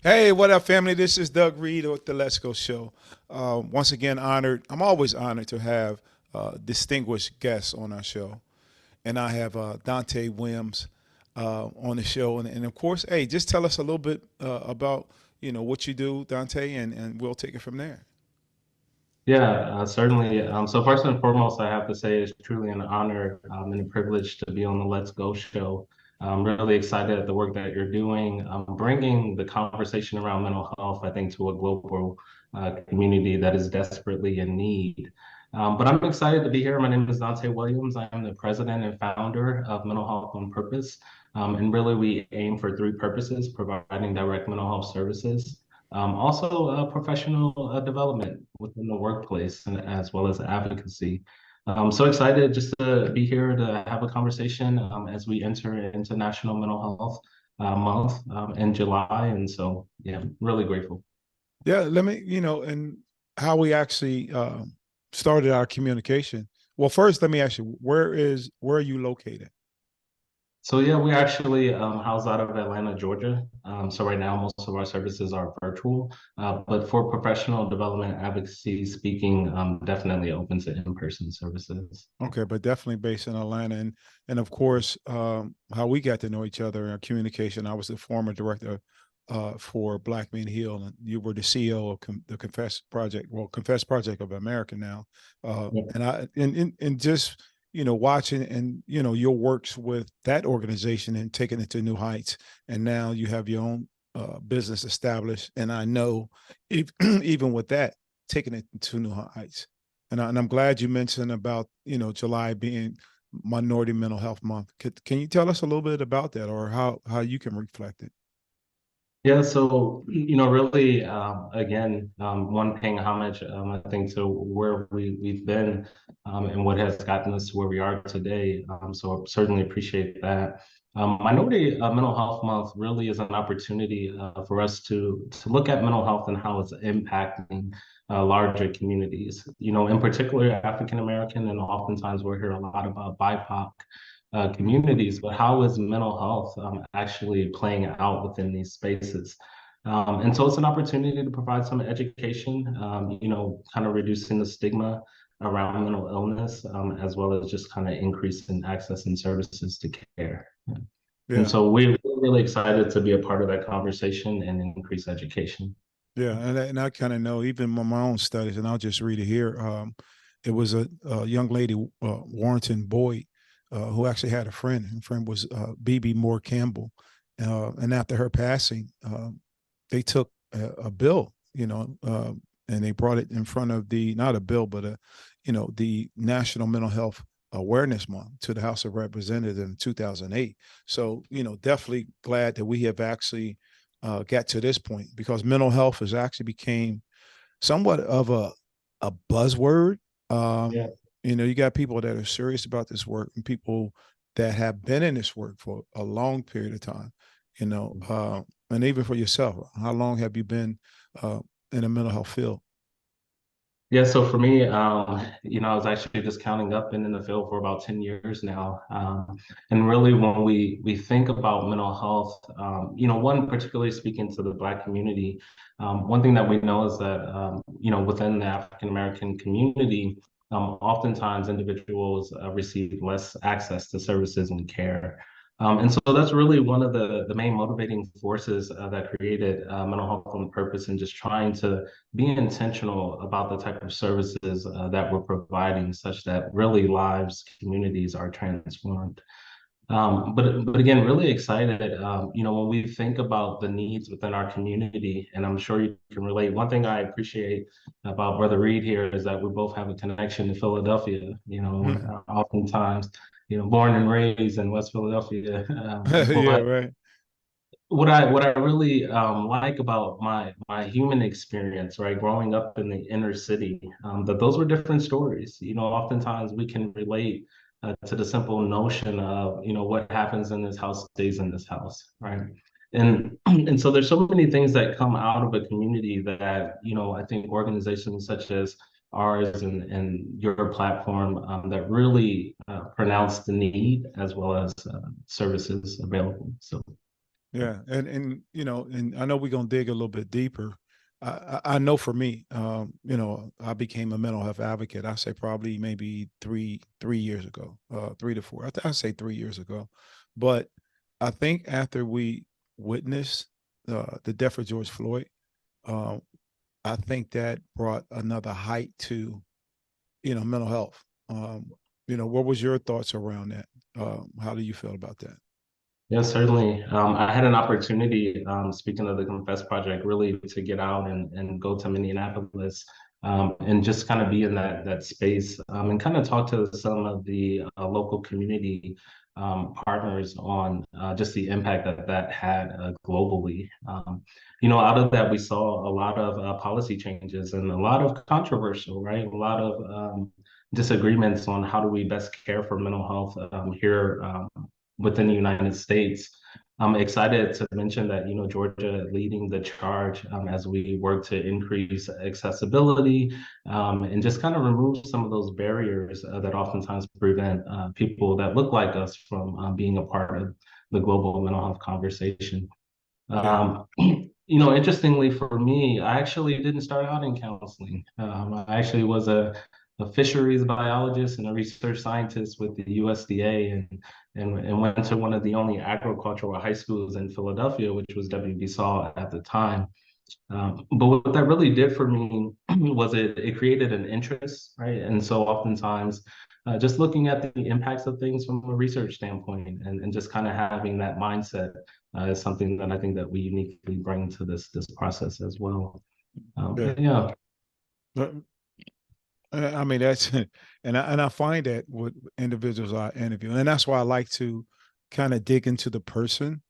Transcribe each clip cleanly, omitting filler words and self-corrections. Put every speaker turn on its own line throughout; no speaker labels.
Hey, what up, family? This is Doug Reed with the Let's Go Show. Once again, honored. I'm always honored to have distinguished guests on our show, and I have Dontay Williams on the show. And of course, hey, just tell us a little bit about what you do, Dontay, and we'll take it from there.
Yeah, certainly. So first and foremost, I have to say it's truly an honor and a privilege to be on the Let's Go show. I'm really excited at the work that you're doing, bringing the conversation around mental health, I think, to a global community that is desperately in need. But I'm excited to be here. My name is Dontay Williams. I am the president and founder of Mental Health on Purpose. And really, we aim for three purposes: providing direct mental health services, also, professional development within the workplace and as well as advocacy. I'm so excited just to be here to have a conversation as we enter into National Mental Health Month in July. And so, yeah, really grateful.
Yeah, let me, and how we actually started our communication. Well, first, let me ask you, where are you located?
So yeah, we actually house out of Atlanta, Georgia. So right now, most of our services are virtual, but for professional development advocacy speaking, definitely open to in-person services.
Okay, but definitely based in Atlanta, and of course, how we got to know each other in our communication. I was the former director for Black Men Heal, and you were the CEO of the Confess Project, well, Confess Project of America now,
Yeah.
and just watching and your works with that organization and taking it to new heights, and now you have your own business established, and I know even with that, taking it to new heights. And I'm glad you mentioned about July being Minority Mental Health Month. Can you tell us a little bit about that, or how you can reflect it?
Yeah, so really, again, one paying homage, I think, to where we've been and what has gotten us to where we are today. So certainly appreciate that. Minority Mental Health Month really is an opportunity for us to look at mental health and how it's impacting larger communities. In particular, African American, and oftentimes we'll hear a lot about BIPOC communities, but how is mental health actually playing out within these spaces? And so it's an opportunity to provide some education, kind of reducing the stigma around mental illness, as well as just kind of increasing access and services to care. And
Yeah,
so we're really excited to be a part of that conversation and increase education.
yeah, and I kind of know even my own studies, and I'll just read it here. It was a young lady, Warrington Boyd, who actually had a friend. Her friend was B.B. Moore Campbell, and after her passing, they took a bill, and they brought it in front of the not a bill, but the National Mental Health Awareness Month to the House of Representatives in 2008. So definitely glad that we have actually got to this point because mental health has actually became somewhat of a buzzword. Um,
Yeah.
you got people that are serious about this work and people that have been in this work for a long period of time. And even for yourself, how long have you been uh, in the mental health field?
Yeah, so for me, I was actually just counting up, and in the field for about 10 years now. And really, when we think about mental health, one particularly speaking to the Black community, one thing that we know is that, within the African American community, oftentimes individuals receive less access to services and care. And so that's really one of the main motivating forces that created mental health on purpose and just trying to be intentional about the type of services that we're providing such that really lives, communities are transformed. But again, really excited. When we think about the needs within our community, and I'm sure you can relate. One thing I appreciate about Brother Reed here is that we both have a connection to Philadelphia. Oftentimes, born and raised in West Philadelphia.
Yeah,
But
right.
what I really like about my human experience, right, growing up in the inner city, that those were different stories. Oftentimes we can relate to the simple notion of, what happens in this house stays in this house, right? And so there's so many things that come out of a community that, I think organizations such as ours and your platform that really pronounce the need as well as services available. So.
Yeah, and and I know we're gonna dig a little bit deeper. I know for me, I became a mental health advocate. I say probably maybe three years ago, 3 to 4. I say 3 years ago, but I think after we witnessed the death of George Floyd, uh, I think that brought another height to mental health. What was your thoughts around that? How do you feel about that?
Yeah, certainly. I had an opportunity, speaking of the Confess Project, really to get out and go to Minneapolis, and just kind of be in that space, and kind of talk to some of the local community partners on just the impact that that had globally. Out of that, we saw a lot of policy changes and a lot of controversial, right? A lot of disagreements on how do we best care for mental health here within the United States. I'm excited to mention that Georgia leading the charge as we work to increase accessibility and just kind of remove some of those barriers that oftentimes prevent people that look like us from being a part of the global mental health conversation.
Yeah,
Interestingly for me, I actually didn't start out in counseling. I actually was a fisheries biologist and a research scientist with the USDA and went to one of the only agricultural high schools in Philadelphia, which was WB Saul at the time. But what that really did for me was it created an interest, right? And so oftentimes, just looking at the impacts of things from a research standpoint and just kind of having that mindset is something that I think that we uniquely bring to this process as well.
yeah.
Yeah.
But, I mean that's and I find that with individuals I interview, and that's why I like to kind of dig into the person,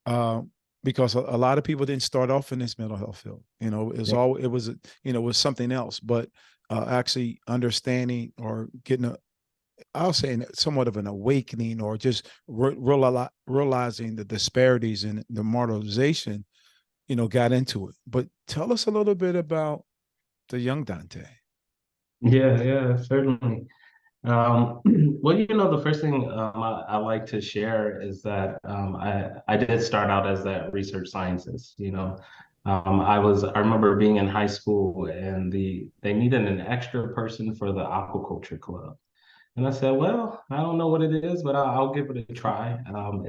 uh, because a lot of people didn't start off in this mental health field.
Yeah.
It was it was something else, but actually understanding or getting I'll say somewhat of an awakening, or just realizing the disparities and the marginalization, got into it. But tell us a little bit about the young Dante.
Yeah, yeah, certainly. Um, well, the first thing I like to share is that I did start out as that research scientist. I remember being in high school and they needed an extra person for the aquaculture club. And I said, well, I don't know what it is, but I'll give it a try.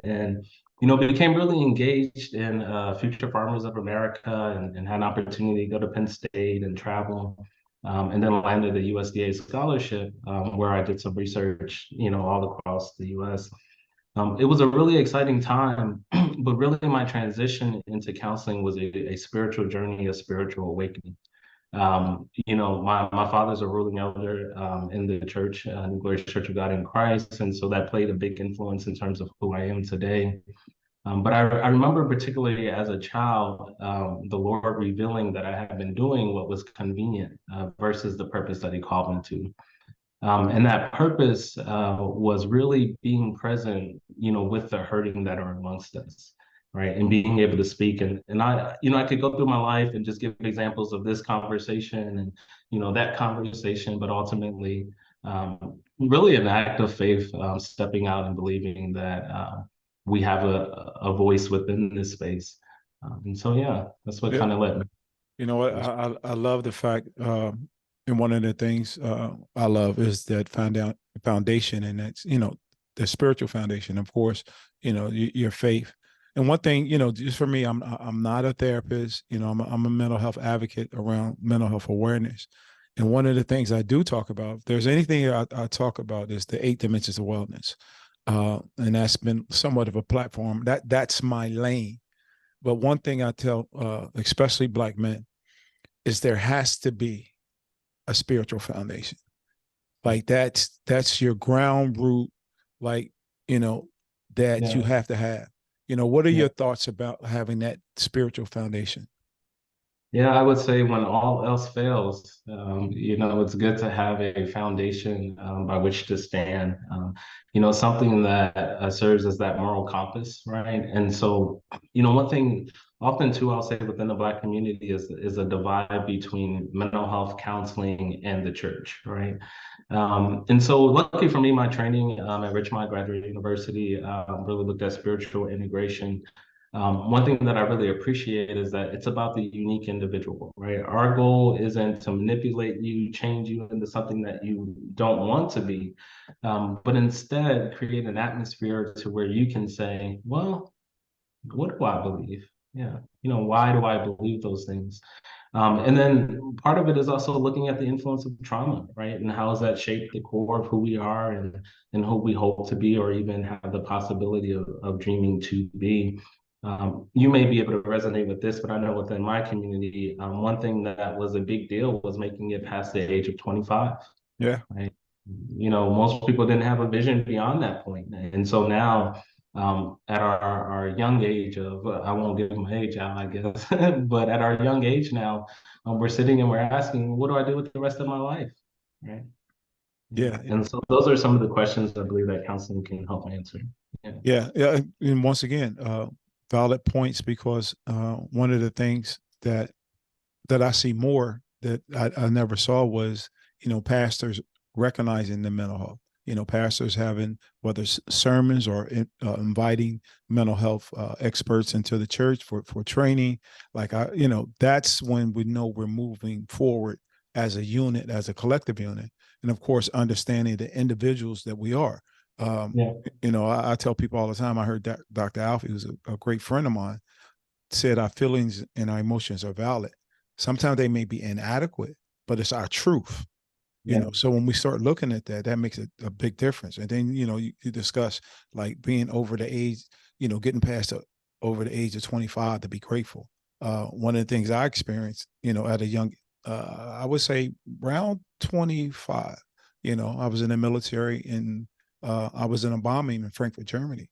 And became really engaged in Future Farmers of America and had an opportunity to go to Penn State and travel. And then landed a USDA scholarship where I did some research, all across the US. It was a really exciting time, but really my transition into counseling was a spiritual journey, a spiritual awakening. My father's a ruling elder in the church, the Glorious Church of God in Christ, and so that played a big influence in terms of who I am today. But I remember particularly as a child, the Lord revealing that I had been doing what was convenient versus the purpose that He called me to. And that purpose was really being present, with the hurting that are amongst us, right? And being able to speak. And I could go through my life and just give examples of this conversation and, that conversation, but ultimately, really an act of faith, stepping out and believing that we have a voice within this space. And so, yeah, that's what
Yeah,
kind of led me.
you know what? I love the fact, and one of the things I love is that foundation, and that's the spiritual foundation. Of course, your faith. And one thing, just for me, I'm not a therapist. I'm a mental health advocate around mental health awareness. And one of the things I do talk about, if there's anything I talk about, is the 8 dimensions of wellness, and that's been somewhat of a platform. That's my lane. But one thing I tell, especially Black men, is there has to be a spiritual foundation. Like that's your ground root, like, that you
Yeah.
have to have. What are
Yeah.
your thoughts about having that spiritual foundation?
Yeah, I would say when all else fails, it's good to have a foundation by which to stand. Something that serves as that moral compass, right? And so, one thing often too, I'll say within the Black community is a divide between mental health counseling and the church, right? And so, lucky for me, my training at Richmond Graduate University really looked at spiritual integration one thing that I really appreciate is that it's about the unique individual, right? Our goal isn't to manipulate you, change you into something that you don't want to be, but instead create an atmosphere to where you can say, well, what do I believe? Yeah, why do I believe those things? And then part of it is also looking at the influence of trauma, right? And how has that shaped the core of who we are and who we hope to be, or even have the possibility of dreaming to be. You may be able to resonate with this, but I know within my community, one thing that was a big deal was making it past the age of 25,
Yeah.
right? Most people didn't have a vision beyond that point. And so now, at our young age of, I won't give my age out, I guess, but at our young age now, we're sitting and we're asking, what do I do with the rest of my life? Right. Yeah.
Yeah.
And so those are some of the questions I believe that counseling can help answer. Yeah.
Yeah. Yeah. And once again, valid points, because one of the things that I see more that I never saw was, pastors recognizing the mental health, pastors having, whether it's sermons or inviting mental health experts into the church for training. Like, that's when we know we're moving forward as a unit, as a collective unit. And of course, understanding the individuals that we are. Um,
Yeah.
I tell people all the time, I heard Dr. Alfie, who's a great friend of mine, said our feelings and our emotions are valid. Sometimes they may be inadequate, but it's our truth.
Yeah.
So when we start looking at that, that makes a big difference. And then you discuss like being over the age, getting past over the age of 25 to be grateful. One of the things I experienced, at a young, I would say around 25, I was in the military, and I was in a bombing in Frankfurt, Germany.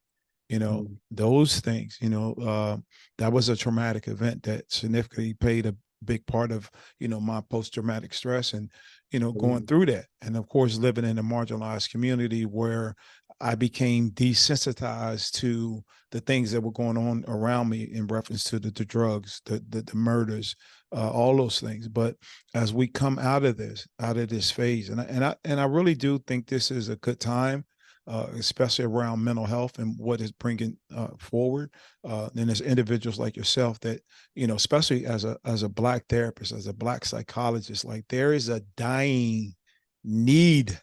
Those things, that was a traumatic event that significantly played a big part of, my post-traumatic stress, and, going through that. And of course, living in a marginalized community where I became desensitized to the things that were going on around me in reference to the drugs, the murders, all those things. But as we come out of this phase, and I really do think this is a good time, especially around mental health and what is bringing forward. And there's individuals like yourself that, especially as a Black therapist, as a Black psychologist, like there is a dying need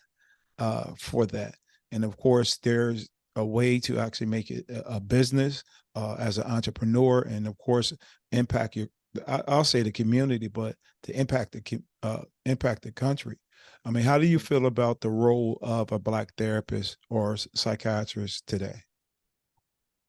for that. And of course, there's a way to actually make it a business as an entrepreneur, and of course, impact I'll say the community, but to impact the country. I mean, how do you feel about the role of a Black therapist or psychiatrist today?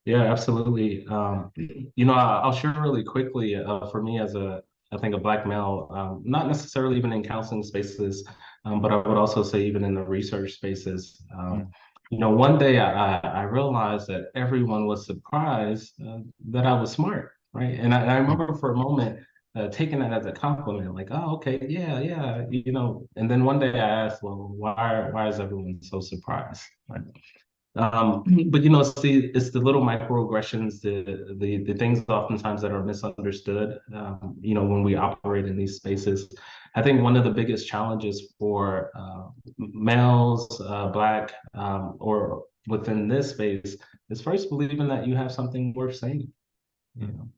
Yeah, absolutely. I'll share really quickly. For me, I think a Black male, not necessarily even in counseling spaces, but I would also say even in the research spaces.
Mm.
One day I realized that everyone was surprised that I was smart, right? And I
Mm.
remember for a moment taking that as a compliment, like, oh, okay, yeah, yeah, And then one day I asked, well, why is everyone so surprised? Right? But see, it's the little microaggressions, the things oftentimes that are misunderstood. When we operate in these spaces, I think one of the biggest challenges for males, Black, or within this space, is first believing that you have something worth saying. You
Mm.
know,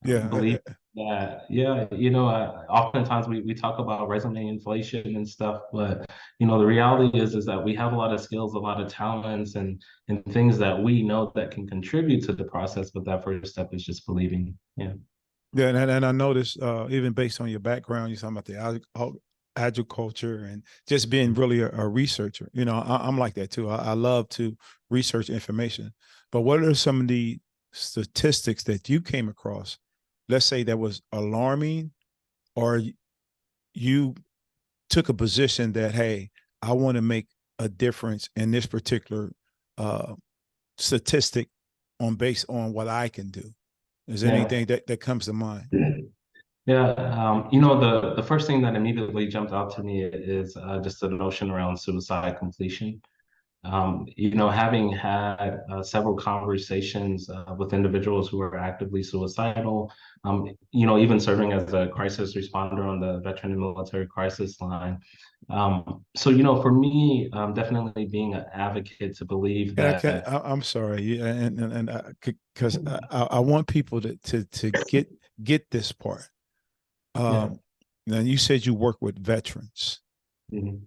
Yeah.
believe that, yeah, oftentimes we talk about resume inflation and stuff, but the reality is that we have a lot of skills, a lot of talents, and things that we know that can contribute to the process, but that first step is just believing. Yeah.
Yeah, and I noticed, even based on your background, you're talking about the agriculture and just being really a researcher. I'm like that too. I love to research information. But what are some of the statistics that you came across, let's say, that was alarming, or you took a position that, hey, I want to make a difference in this particular uh, statistic based on what I can do? Is there
Yeah.
anything that comes to mind?
Yeah, the first thing that immediately jumped out to me is just the notion around suicide completion. Having had several conversations with individuals who are actively suicidal, even serving as a crisis responder on the veteran and military crisis line. For me, definitely being an advocate to believe that.
I'm sorry, yeah, and because I want people to get this part.
Yeah.
Now you said you work with veterans.
Mhm.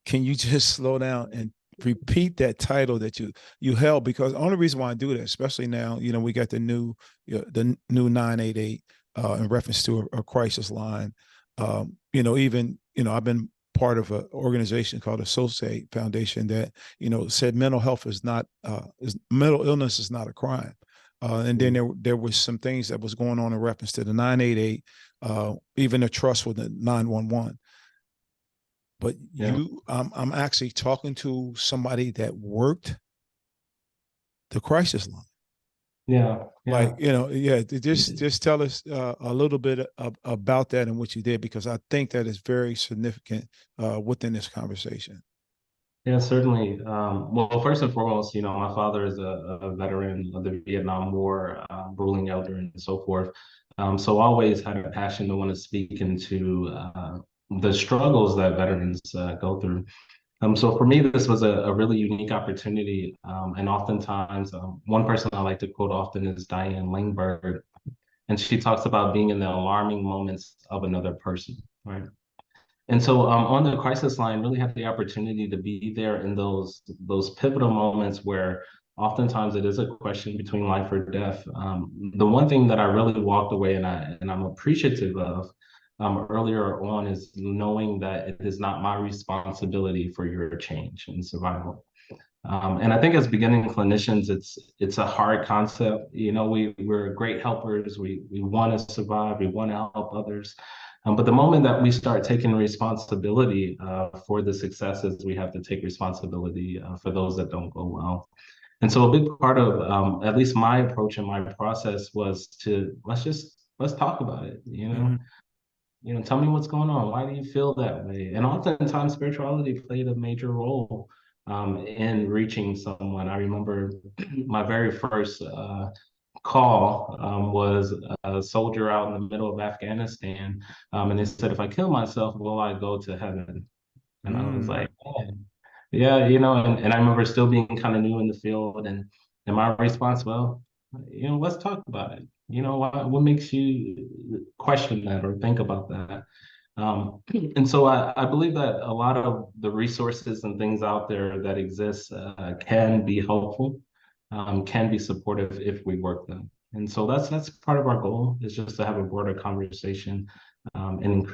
Can you just slow down and repeat that title that you held? Because the only reason why I do that, especially now, we got the new 988 in reference to a crisis line. Even I've been part of an organization called Associate Foundation that said mental health is not mental illness is not a crime. And then
Mhm.
there was some things that was going on in reference to the 988, even the trust with the 911. But
Yeah.
I'm actually talking to somebody that worked the crisis line.
Yeah.
Like,
Yeah.
yeah, just tell us a little bit about that and what you did, because I think that is very significant within this conversation.
Yeah, certainly. Well, first and foremost, my father is a veteran of the Vietnam War, ruling elder, and so forth. So always had a passion to want to speak into the struggles that veterans go through. So for me, this was a really unique opportunity. And oftentimes, one person I like to quote often is Diane Langberg, and she talks about being in the alarming moments of another person, right? And so on the crisis line, really have the opportunity to be there in those pivotal moments where oftentimes it is a question between life or death. The one thing that I really walked away and I'm appreciative of earlier on is knowing that it is not my responsibility for your change and survival. And I think as beginning clinicians, it's a hard concept. We're great helpers. We want to survive. We want to help others. But the moment that we start taking responsibility for the successes, we have to take responsibility for those that don't go well. And so a big part of at least my approach and my process was to let's talk about it.
Mm-hmm.
Tell me what's going on. Why do you feel that way? And oftentimes, spirituality played a major role in reaching someone. I remember my very first call was a soldier out in the middle of Afghanistan, and they said, "If I kill myself, will I go to heaven?" And I was
Mm.
like, "Man, yeah, and I remember still being kind of new in the field, and my response, well, let's talk about it. What makes you question that or think about that? And so I believe that a lot of the resources and things out there that exist can be helpful, can be supportive if we work them. And so that's part of our goal is just to have a broader conversation and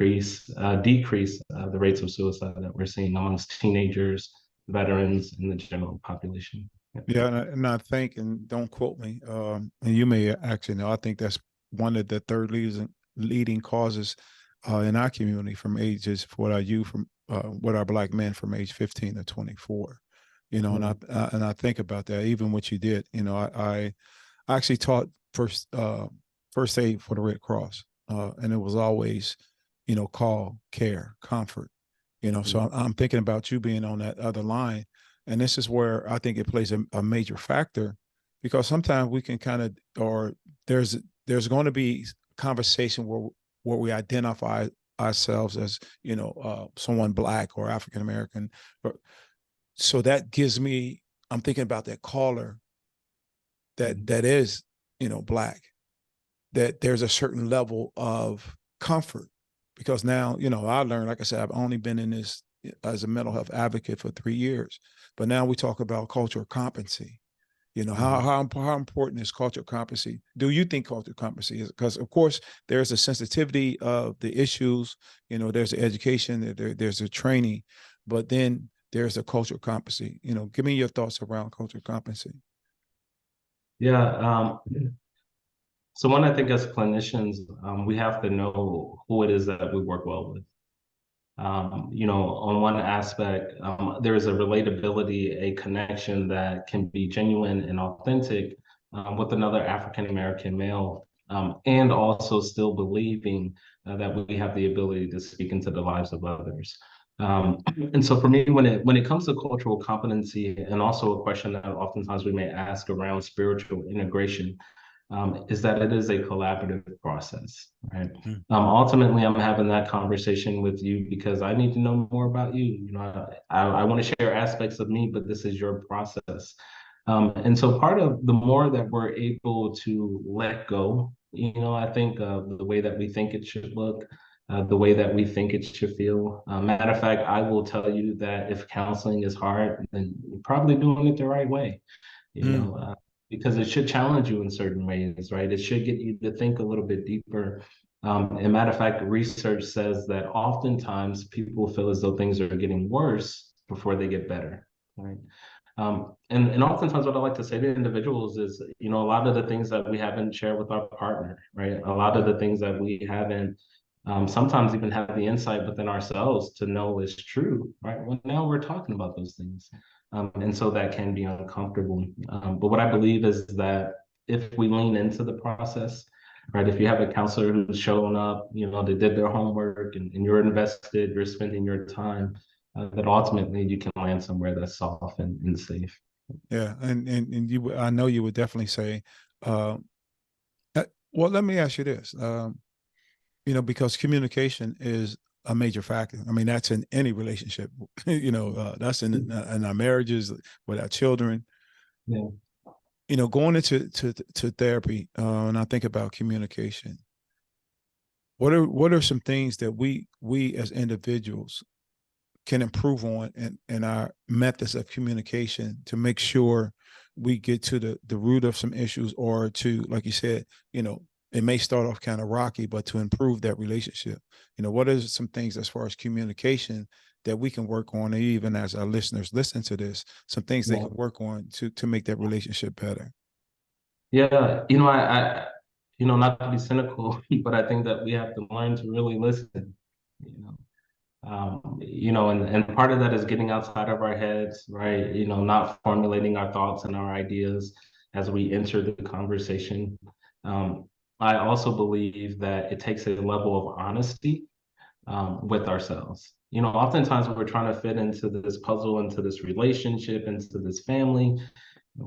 decrease the rates of suicide that we're seeing amongst teenagers, veterans, and the general population. Yeah.
Yeah, and I think, and don't quote me, and you may actually know, I think that's one of the third leading causes in our community from ages, for what I you from what our black men from age 15 to 24.
Mm.
And I think about that, even what you did. I actually taught first aid for the Red Cross, and it was always, call, care, comfort. So
Mhm.
I'm thinking about you being on that other line, and this is where I think it plays a major factor, because sometimes we can kind of, or there's going to be conversation where we identify ourselves as someone black or African American, so that gives me, I'm thinking about that caller
Mhm.
that is black, that there's a certain level of comfort, because now I learned, like I said, I've only been in this as a mental health advocate for 3 years, but now we talk about cultural competency. How
Mhm.
how important is cultural competency? Do you think cultural competency is, because of course there's a sensitivity of the issues, there's the education, there's the training, but then there's a cultural competency. Give me your thoughts around cultural competency.
Yeah. So one, I think as clinicians, we have to know who it is that we work well with. On one aspect, there is a relatability, a connection that can be genuine and authentic with another African American male, and also still believing that we have the ability to speak into the lives of others. And so for me, when it comes to cultural competency, and also a question that oftentimes we may ask around spiritual integration, is that it is a collaborative process, right?
Mm,
Ultimately, I'm having that conversation with you because I need to know more about you. I want to share aspects of me, but this is your process. And so part of the more that we're able to let go, I think the way that we think it should look, the way that we think it should feel. Matter of fact, I will tell you that if counseling is hard, then you're probably doing it the right way, you
mm,
know, uh, because it should challenge you in certain ways, right? It should get you to think a little bit deeper. And matter of fact, research says that oftentimes people feel as though things are getting worse before they get better, right? And oftentimes what I like to say to individuals is, a lot of the things that we haven't shared with our partner, right? A lot of
mm,
the things that we haven't sometimes even have the insight within ourselves to know is true, right? Well, now we're talking about those things. And so that can be uncomfortable. But what I believe is that if we lean into the process, right? If you have a counselor who's showing up, they did their homework and you're invested, you're spending your time, that ultimately you can land somewhere that's soft and safe.
yeah, and I know you would definitely say, uh, well, let me ask you this, because communication is a major factor. I mean, that's in any relationship. That's in our marriages with our children.
Yeah.
Going into therapy, and I think about communication. What are some things that we as individuals can improve on in our methods of communication to make sure we get to the root of some issues, or to, like you said, it may start off kind of rocky, but to improve that relationship. What are some things as far as communication that we can work on, and even as our listeners listen to this, some things they
Yeah.
can work on to make that relationship better?
Yeah. Not to be cynical, but I think that we have to learn to really listen. You know, and part of that is getting outside of our heads, right? Not formulating our thoughts and our ideas as we enter the conversation. Um, I also believe that it takes a level of honesty with ourselves. Oftentimes we're trying to fit into this puzzle, into this relationship, into this family,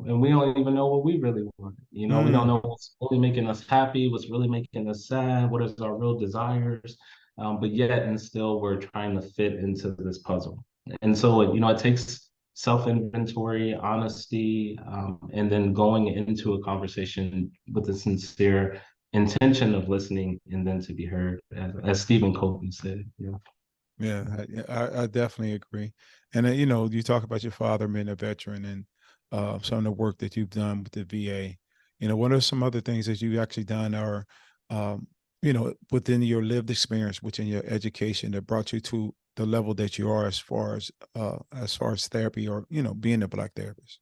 and we don't even know what we really want. We don't
Mm,
know what's really making us happy, what's really making us sad, what is our real desires. But yet and still we're trying to fit into this puzzle. And so, it takes self-inventory, honesty, and then going into a conversation with a sincere intention of listening and then to be heard, as Stephen Covey said.
yeah, I definitely agree. And you talk about your father being a veteran, and some of the work that you've done with the VA. What are some other things that you've actually done, or within your lived experience, within your education, that brought you to the level that you are, as far as therapy, or being a Black therapist?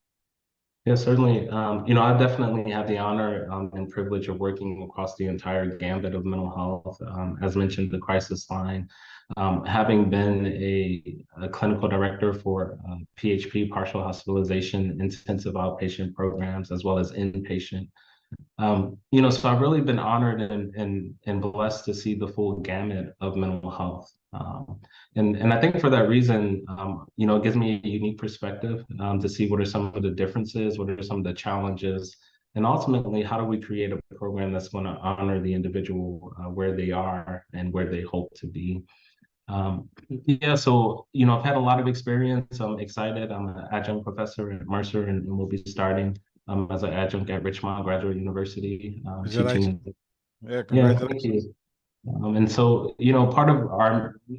Yeah, certainly. I definitely have the honor and privilege of working across the entire gambit of mental health. As mentioned, the crisis line, having been a clinical director for PHP, partial hospitalization, intensive outpatient programs, as well as inpatient. So I've really been honored and blessed to see the full gamut of mental health. And I think for that reason, it gives me a unique perspective to see what are some of the differences, what are some of the challenges, and ultimately, how do we create a program that's going to honor the individual where they are and where they hope to be. Yeah, so I've had a lot of experience. I'm excited. I'm an adjunct professor at Mercer, and we'll be starting as an adjunct at Richmond Graduate University,
Congratulations.
teaching.
Yeah,
Yeah, thank
congratulations.
you. And so, part of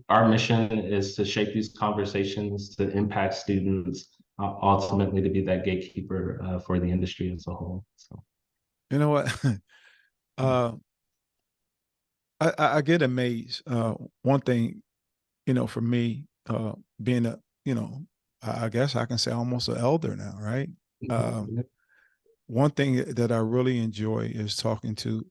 our mission is to shape these conversations, to impact students, ultimately to be that gatekeeper for the industry as a whole. So,
You know what? uh, I get amazed. One thing, for me, being I guess I can say almost an elder now, right? Um, One thing that I really enjoy is talking to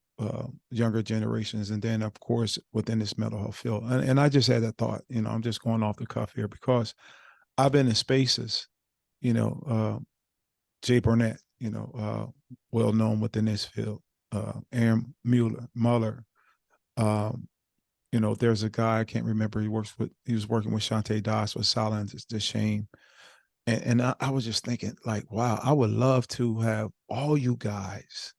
younger generations, and then, of course, within this mental health field. And I just had that thought. I'm just going off the cuff here, because I've been in spaces, you know, Jay Burnett, well known within this field, Aaron Mueller, um, there's a guy, I can't remember, he was working with Shantae Doss with Silence is the Shame. And I was just thinking, like, wow, I would love to have all you guys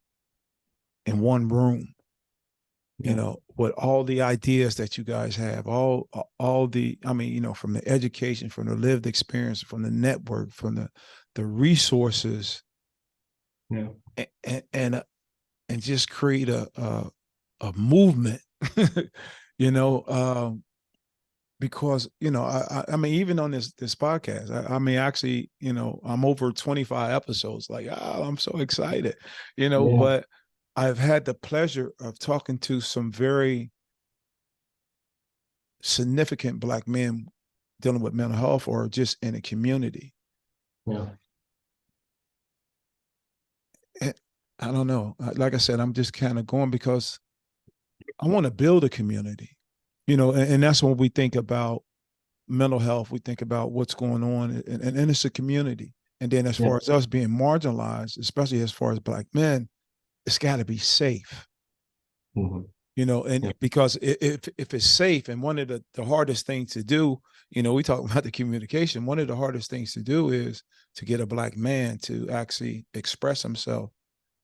in one room,
Yeah,
with all the ideas that you guys have, all the, I mean, from the education, from the lived experience, from the network, from the resources,
yeah,
and just create a movement, you know, because I mean, even on this podcast, I mean, actually, I'm over 25 episodes. Like, oh, I'm so excited,
yeah,
but I've had the pleasure of talking to some very significant Black men dealing with mental health or just in a community.
yeah,
And I don't know. Like I said, I'm just kind of going because I want to build a community, and that's when we think about mental health, we think about what's going on, and it's a community. And then as
yeah,
far as us being marginalized, especially as far as Black men, it's got to be safe,
hmm
and
yeah,
because if it's safe, and one of the hardest things to do, we talk about the communication, one of the hardest things to do is to get a Black man to actually express himself,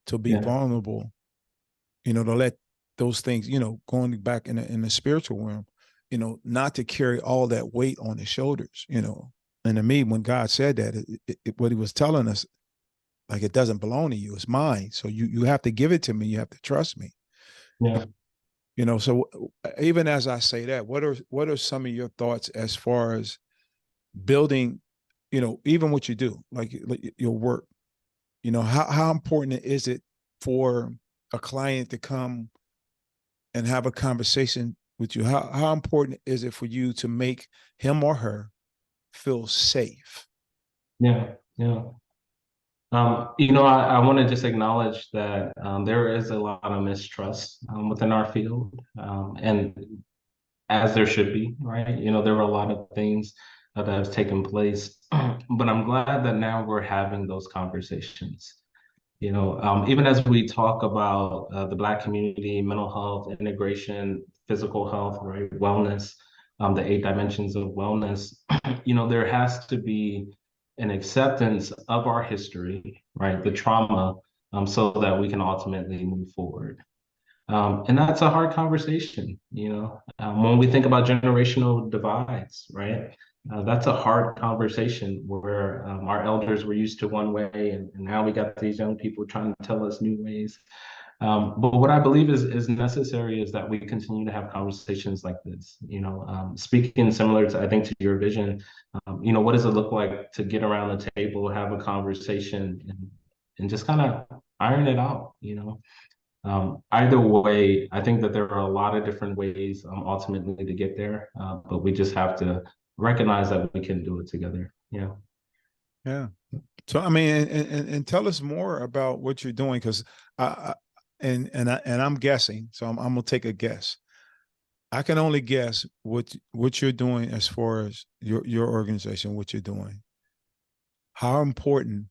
to be
yeah,
vulnerable, to let those things, going back in the spiritual realm, not to carry all that weight on his shoulders, And to me, when God said that, what he was telling us, like, it doesn't belong to you, it's mine. So you have to give it to me. You have to trust me.
yeah.
So even as I say that, what are some of your thoughts as far as building, even what you do, like your work, how important is it for a client to come and have a conversation with you? How important is it for you to make him or her feel safe?
Yeah, yeah. I want to just acknowledge that there is a lot of mistrust within our field, and as there should be, right? There were a lot of things that have taken place, but I'm glad that now we're having those conversations. Even as we talk about the Black community, mental health, integration, physical health, right, wellness, the 8 dimensions of wellness, there has to be an acceptance of our history, right, the trauma, so that we can ultimately move forward. And that's a hard conversation, when we think about generational divides, right? That's a hard conversation where our elders were used to one way, and now we got these young people trying to tell us new ways. But what I believe is necessary is that we continue to have conversations like this. Speaking similar to, I think, to your vision. What does it look like to get around the table, have a conversation, and just kind of iron it out? Either way, I think that there are a lot of different ways ultimately to get there, but we just have to recognize that we can do it together. Yeah.
Yeah. So I mean, and tell us more about what you're doing, because I I'm guessing. So I'm gonna take a guess. I can only guess what you're doing as far as your organization, what you're doing. How important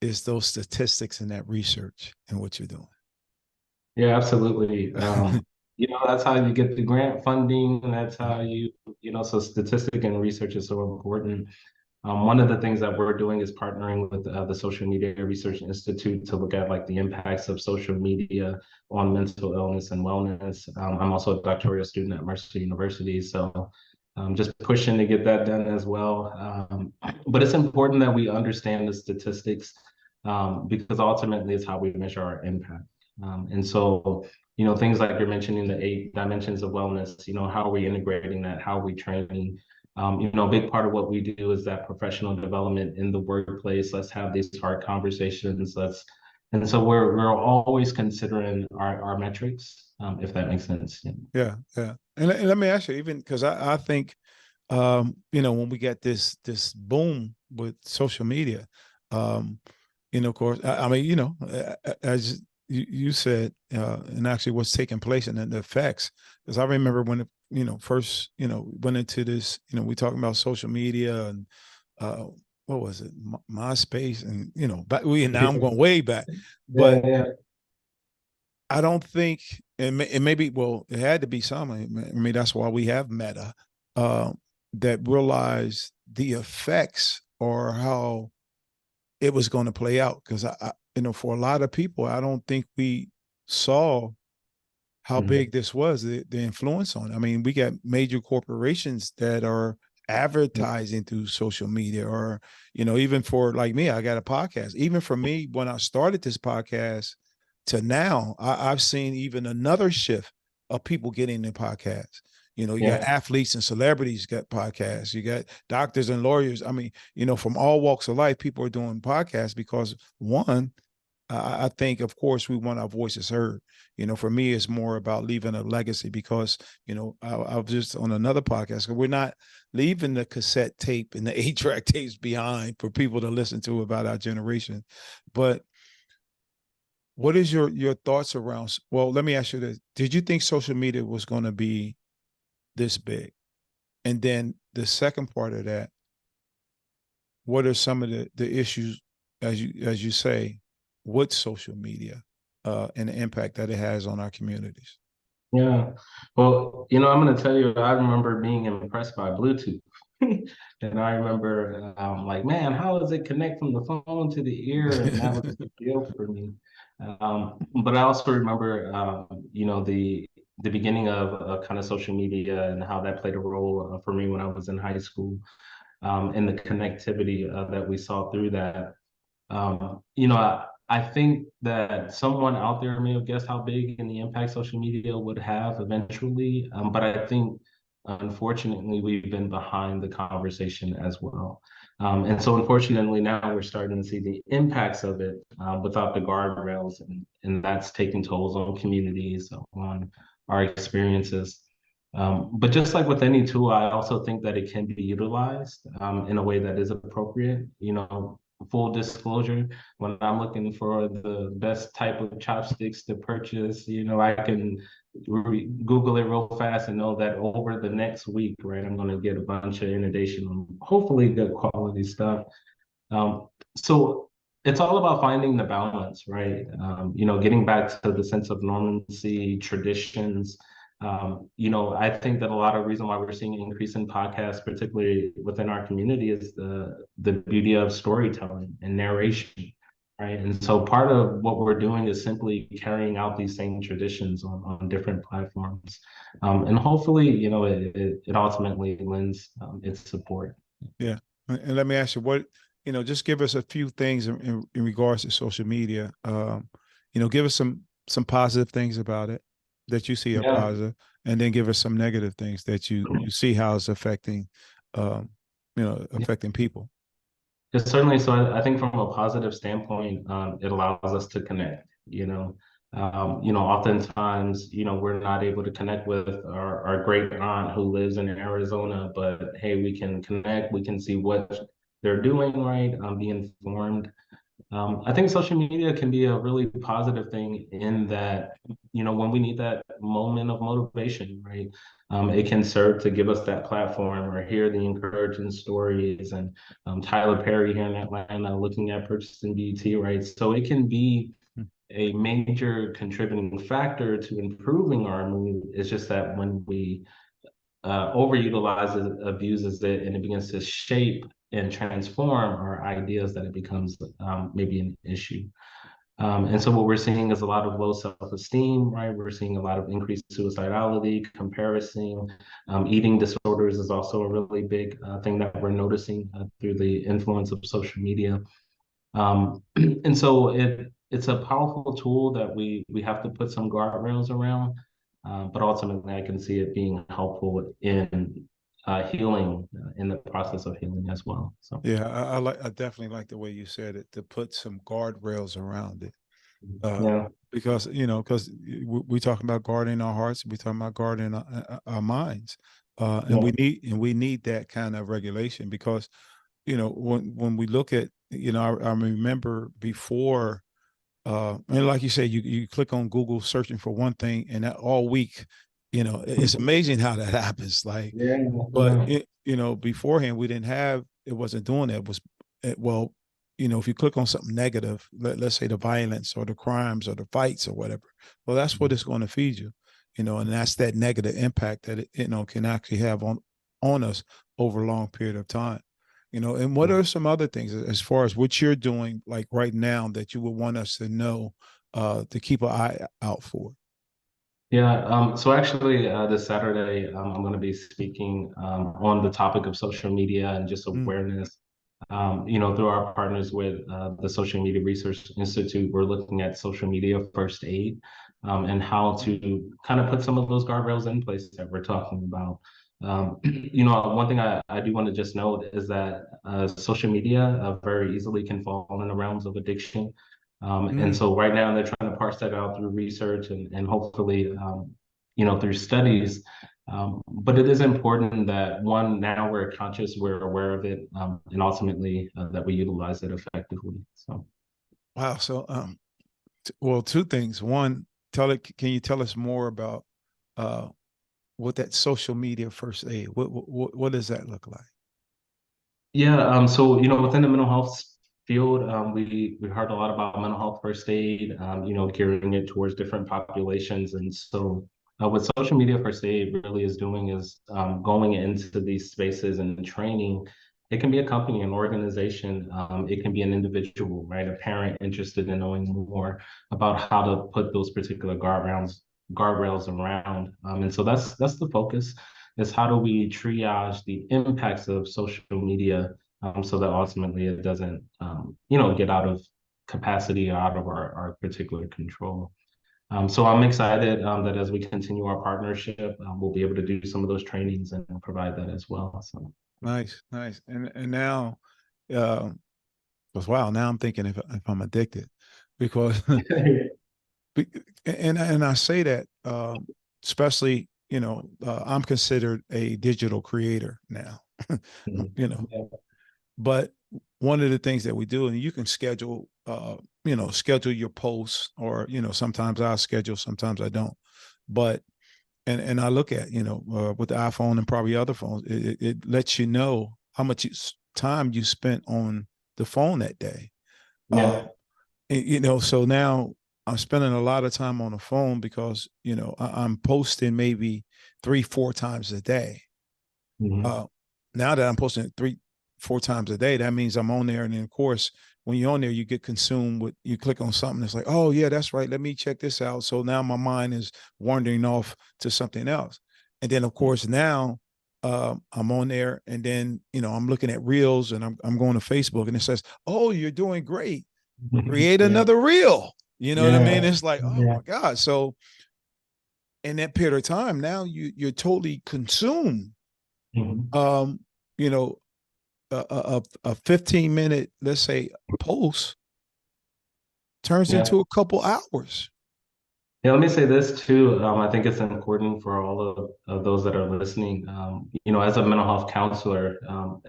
is those statistics and that research and what you're doing?
Yeah, absolutely. That's how you get the grant funding, and that's how so statistic and research is so important. One of the things that we're doing is partnering with the Social Media Research Institute to look at like the impacts of social media on mental illness and wellness. I'm also a doctoral student at Mercer University, so just pushing to get that done as well. But it's important that we understand the statistics, because ultimately it's how we measure our impact. And so, things like you're mentioning, the 8 dimensions of wellness, how are we integrating that? How are we training? A big part of what we do is that professional development in the workplace. Let's have these hard conversations. And so we're always considering our metrics, if that makes sense. Yeah.
Yeah, yeah. And let me ask you, even because I think, when we get this boom with social media, um, of course, I mean, as you said, and actually what's taking place and the effects, because I remember when it, first, went into this, we talking about social media and uh, what was it, MySpace, and back now I'm going way back,
Yeah,
but
yeah,
I don't think and maybe, well, it had to be some. I mean, that's why we have Meta, uh, that realized the effects or how it was going to play out. Because for a lot of people, I don't think we saw how
Mhm.
big this was, the influence on it. I mean, we got major corporations that are advertising through social media, or, even for like me, I got a podcast. Even for me, when I started this podcast to now, I've seen even another shift of people getting into podcasts. You got
Yeah.
athletes and celebrities got podcasts. You got doctors and lawyers. I mean, from all walks of life, people are doing podcasts because, one, I think, of course, we want our voices heard. For me, it's more about leaving a legacy because, I was just on another podcast. We're not leaving the cassette tape and the 8-track tapes behind for people to listen to about our generation. But what is your thoughts around? Well, let me ask you this: did you think social media was going to be this big? And then the second part of that, what are some of the issues, as you say, with social media, and the impact that it has on our communities?
Yeah. Well, I'm going to tell you, I remember being impressed by Bluetooth. And I remember, like, man, how does it connect from the phone to the ear? And that was a big deal for me. But I also remember, the beginning of kind of social media and how that played a role for me when I was in high school, and the connectivity that we saw through that. I think that someone out there may have guessed how big and the impact social media would have eventually. But I think, unfortunately, we've been behind the conversation as well. And so, unfortunately, now we're starting to see the impacts of it without the guardrails, and that's taking tolls on communities, on our experiences. But just like with any tool, I also think that it can be utilized in a way that is appropriate. Full disclosure, when I'm looking for the best type of chopsticks to purchase, I can Google it real fast and know that over the next week, right, I'm going to get a bunch of inundation on hopefully good quality stuff. So it's all about finding the balance, right? Getting back to the sense of normalcy, traditions. I think that a lot of reason why we're seeing an increase in podcasts, particularly within our community, is the beauty of storytelling and narration, right? And so part of what we're doing is simply carrying out these same traditions on different platforms, and hopefully, it ultimately lends its support.
Yeah. And let me ask you, just give us a few things in regards to social media. Give us some positive things about it that you see are
Yeah.
positive, and then give us some negative things that you see how it's affecting, um, affecting people.
Yes, certainly. So I think from a positive standpoint, it allows us to connect. Oftentimes, we're not able to connect with our great aunt who lives in Arizona, but hey, we can connect. We can see what they're doing, right? Be informed. I think social media can be a really positive thing in that, when we need that moment of motivation, right? It can serve to give us that platform or hear the encouraging stories, and Tyler Perry here in Atlanta looking at purchasing BT, right? So it can be a major contributing factor to improving our mood. It's just that when we overutilizes, abuses it, and it begins to shape and transform our ideas, that it becomes maybe an issue. And so what we're seeing is a lot of low self-esteem, right? We're seeing a lot of increased suicidality, comparison, eating disorders is also a really big thing that we're noticing through the influence of social media. And so it's a powerful tool that we have to put some guardrails around, but ultimately I can see it being helpful in healing, in the process of healing as well. So
Yeah, I definitely like the way you said it, to put some guardrails around it. Uh,
yeah,
because we talking about guarding our hearts, we talking about guarding our minds, and
yeah,
we need that kind of regulation because, when we look at, I remember before, and like you said, you click on Google searching for one thing, and that all week, it's amazing how that happens. Like,
yeah,
but
yeah,
beforehand we didn't have, it wasn't doing that. It was, well, if you click on something negative, let's say the violence or the crimes or the fights or whatever, well, that's what it's going to feed you, and that's that negative impact that it, can actually have on us over a long period of time. And what are some other things as far as what you're doing like right now that you would want us to know, to keep an eye out for?
Yeah, so actually, this Saturday, I'm going to be speaking on the topic of social media and just
Mm,
awareness. Through our partners with the Social Media Research Institute, we're looking at social media first aid and how to kind of put some of those guardrails in place that we're talking about. One thing I do want to just note is that social media very easily can fall in the realms of addiction. And
mm,
so right now they're trying to parse that out through research and hopefully, through studies. But it is important that one, now we're conscious, we're aware of it, and ultimately that we utilize it effectively. So.
wow. So, well, two things. One, can you tell us more about uh, what that social media first aid? What does that look like?
Yeah, so within the mental health field, we heard a lot about mental health first aid, gearing it towards different populations, and so what social media first aid really is doing is going into these spaces and training. It can be a company, an organization, it can be an individual, right? A parent interested in knowing more about how to put those particular guardrails around, and so that's the focus is how do we triage the impacts of social media so that ultimately it doesn't, get out of capacity or out of our particular control. So I'm excited that as we continue our partnership, we'll be able to do some of those trainings and provide that as well. So.
Nice, nice. And now, uh, because wow, now I'm thinking if I'm addicted, because and I say that, especially, I'm considered a digital creator now, you know,
Yeah.
but one of the things that we do, and you can schedule your posts, or sometimes I'll schedule, sometimes I don't, but and I look at, with the iPhone and probably other phones, it lets you know how much time you spent on the phone that day. Uh,
Yeah.
so now I'm spending a lot of time on the phone because, I'm posting maybe 3, 4 times a day.
Mhm.
Uh, Now that I'm posting 3, 4 times a day, that means I'm on there. And then, of course, when you're on there, you get consumed with, you click on something. It's like, oh, yeah, that's right. Let me check this out. So now my mind is wandering off to something else. And then, of course, now I'm on there, and then, I'm looking at reels, and I'm going to Facebook, and it says, oh, you're doing great. Create
Yeah.
another reel. You know what I mean?
Yeah.
It's like, oh
Yeah.
my God. So in that period of time, now you're totally consumed.
Mhm.
Um, you know, a 15-minute, let's say, post turns
Yeah.
into a couple hours.
Yeah, let me say this too. I think it's important for all of those that are listening. As a mental health counselor,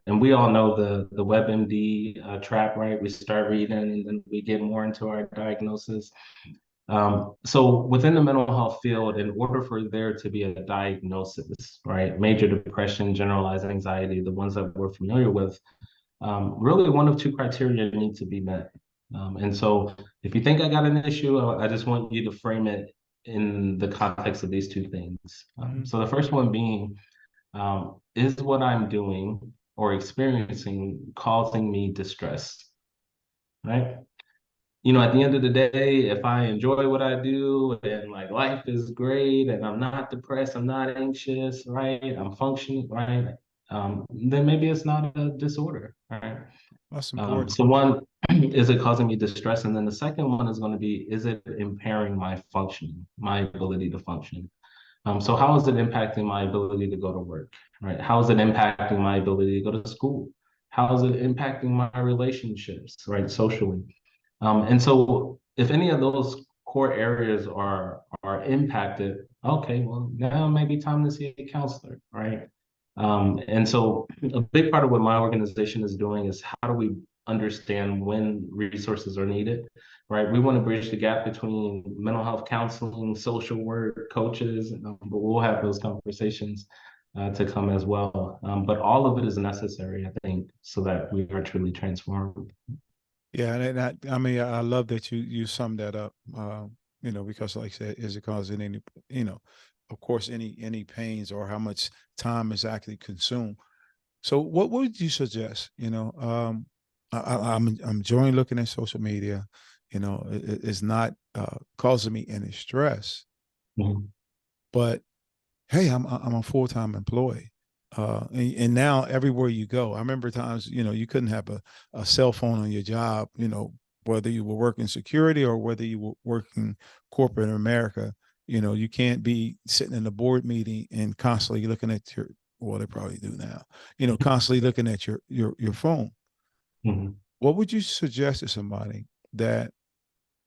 and we all know the WebMD trap, right? We start reading and then we get more into our diagnosis. So within the mental health field, in order for there to be a diagnosis, right, major depression, generalized anxiety, the ones that we're familiar with, really one of two criteria need to be met. And so if you think I got an issue, I just want you to frame it in the context of these two things.
Mm-hmm.
So the first one being, is what I'm doing or experiencing causing me distress, right? At the end of the day, if I enjoy what I do and like life is great and I'm not depressed, I'm not anxious, right? I'm functioning, right? Then maybe it's not a disorder, right?
That's important.
So one, is it causing me distress? And then the second one is going to be, is it impairing my functioning, my ability to function? So how is it impacting my ability to go to work, right? How is it impacting my ability to go to school? How is it impacting my relationships, right, socially? And so if any of those core areas are impacted, okay, well, now it may be time to see a counselor, right? And so a big part of what my organization is doing is how do we understand when resources are needed, right? We want to bridge the gap between mental health counseling, social work, coaches, but we'll have those conversations to come as well. But all of it is necessary, I think, so that we are truly transformed.
Yeah, and I mean, I love that you summed that up. Because like I said, is it causing any, you know, of course, any pains or how much time is actually consumed. So, what would you suggest? I'm enjoying looking at social media. It's not causing me any stress,
Mhm.
but hey, I'm a full time employee. And now everywhere you go, I remember times, you couldn't have a cell phone on your job, whether you were working security or whether you were working corporate America, you can't be sitting in a board meeting and constantly looking at well, they probably do now, constantly looking at your phone.
Mhm.
What would you suggest to somebody that,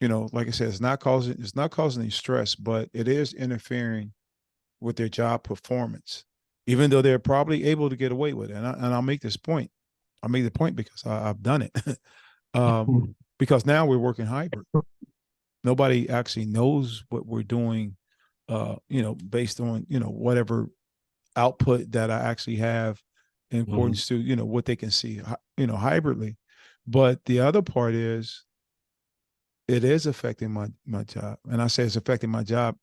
like I said, it's not causing any stress, but it is interfering with their job performance, even though they're probably able to get away with it. And I'll make this point. I'll make the point because I've done it. um,
Mhm.
because now we're working hybrid. Nobody actually knows what we're doing, based on, whatever output that I actually have in
Mhm.
accordance to, what they can see, hybridly. But the other part is it is affecting my job. And I say it's affecting my job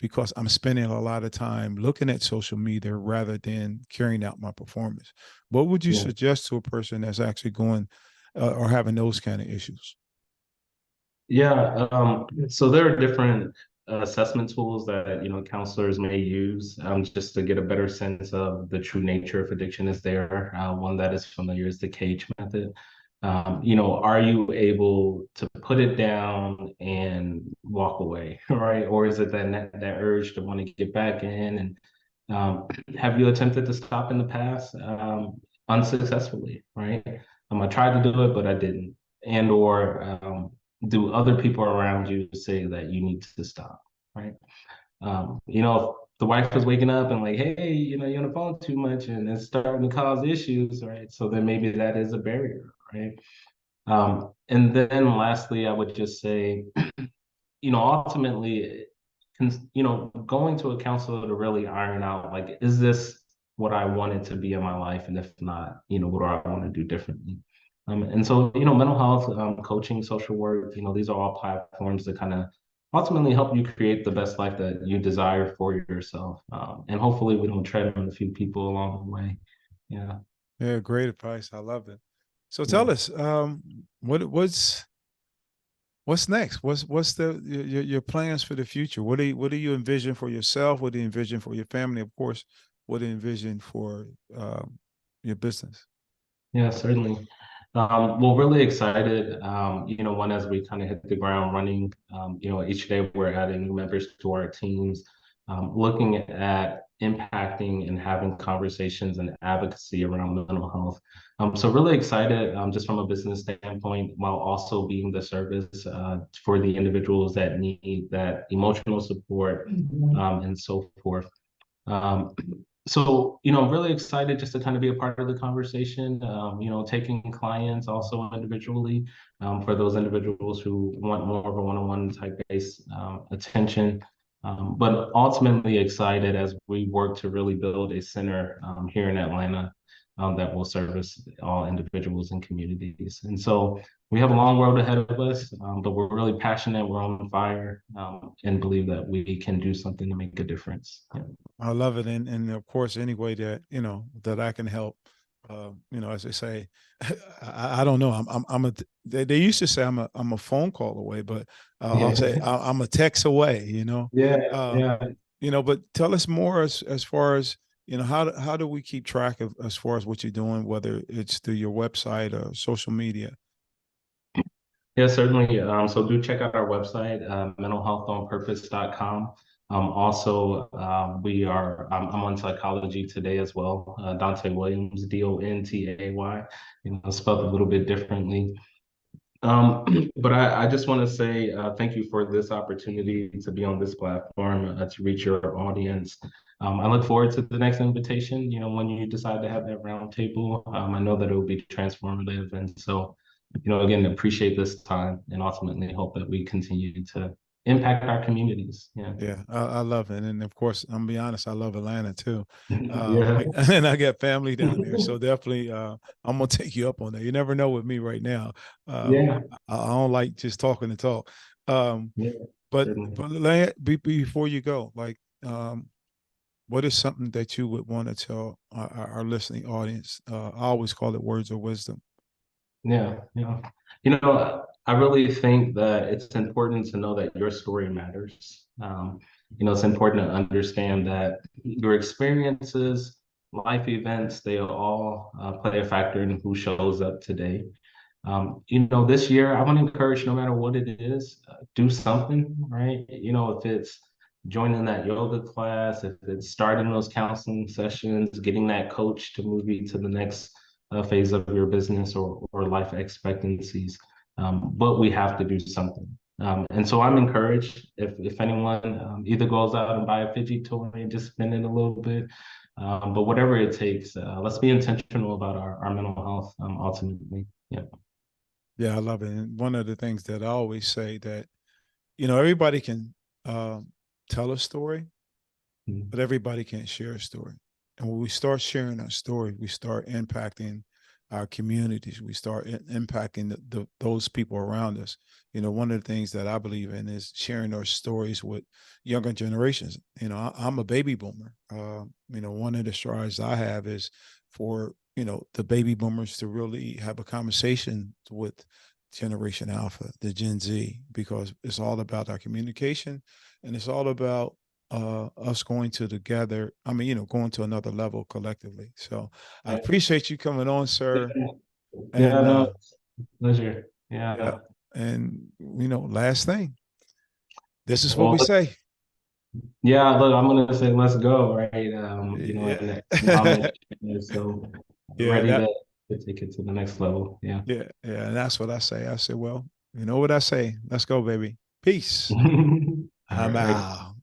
because I'm spending a lot of time looking at social media rather than carrying out my performance. What would you
Yeah.
suggest to a person that's actually going or having those kind of issues?
Yeah, so there are different assessment tools that counselors may use just to get a better sense of the true nature if addiction is there. One that is familiar is the cage method. Are you able to put it down and walk away, right? Or is it that urge to want to get back in? And have you attempted to stop in the past unsuccessfully, right? I tried to do it, but I didn't. And or do other people around you say that you need to stop, right? If the wife is waking up and like, hey, you're on the phone too much and it's starting to cause issues, right? So then maybe that is a barrier, right? And then lastly, I would just say, ultimately, going to a counselor to really iron out, like, is this what I wanted to be in my life? And if not, what do I want to do differently? And so, mental health, coaching, social work, these are all platforms that kind of ultimately help you create the best life that you desire for yourself. And hopefully we don't tread on a few people along the way. Yeah.
Yeah, great advice. I love it. So
Yeah.
tell us, what's next? What's your plans for the future? What do you envision for yourself? What do you envision for your family? Of course, what do you envision for your business?
Yeah, certainly. Well, really excited. One as we kind of hit the ground running. Each day we're adding new members to our teams, looking at impacting and having conversations and advocacy around mental health. So really excited, just from a business standpoint, while also being the service for the individuals that need that emotional support, and so forth. Um, so, really excited just to kind of be a part of the conversation, taking clients also individually, for those individuals who want more of a one-on-one type based attention. But ultimately excited as we work to really build a center here in Atlanta that will service all individuals and communities. And so we have a long road ahead of us, but we're really passionate, we're on fire, and believe that we can do something to make a difference. Yeah.
I love it, and of course, any way that that I can help. As they say, I don't know. I'm a. They used to say I'm a phone call away, but I'll say
Yeah.
I'm a text away.
Yeah,
Uh,
yeah,
but tell us more as far as how do we keep track of as far as what you're doing, whether it's through your website or social media.
yeah, certainly. So do check out our website, mentalhealthonpurpose.com. Also, I'm on psychology today as well. Dontay Williams, Dontay, spelled a little bit differently. But I just want to say thank you for this opportunity to be on this platform to reach your audience. I look forward to the next invitation. When you decide to have that roundtable, I know that it will be transformative. And so, again, appreciate this time and ultimately hope that we continue to impact our communities. Yeah.
Yeah, I love it. And of course, I'm gonna be honest, I love Atlanta too.
Yeah.
And I got family down there. So definitely I'm gonna take you up on that. You never know with me right now.
Yeah.
I don't like just talking to talk. Um,
Yeah.
but
Certainly.
before you go, like what is something that you would want to tell our listening audience? I always call it words of wisdom.
Yeah, yeah. I really think that it's important to know that your story matters. It's important to understand that your experiences, life events, they all play a factor in who shows up today. This year, I want to encourage no matter what it is, do something, right? If it's joining that yoga class, if it's starting those counseling sessions, getting that coach to move you to the next phase of your business or life expectancies. But we have to do something. And so I'm encouraged if anyone either goes out and buy a Fidget toy and just spend it a little bit, but whatever it takes, let's be intentional about our mental health ultimately. Yeah.
Yeah, I love it. And one of the things that I always say that, everybody can tell a story,
Mhm.
but everybody can't share a story. And when we start sharing our story, we start impacting our communities. We start impacting those people around us. One of the things that I believe in is sharing our stories with younger generations. I'm a baby boomer. One of the strides I have is for the baby boomers to really have a conversation with Generation Alpha, the Gen Z, because it's all about our communication, and it's all about us going to together. I mean, going to another level collectively. So I
Yeah.
appreciate you coming on, sir.
Yeah,
And
no, pleasure.
yeah,
Yeah.
and last thing, this is what
Well,
we say.
yeah, look, I'm gonna say let's go, right?
Yeah,
And I'm excited, so
yeah,
ready to take it to the next level. Yeah.
yeah. And that's what I say. I say, well, you know what I say? Let's go, baby. Peace.
All
I'm
right.
out.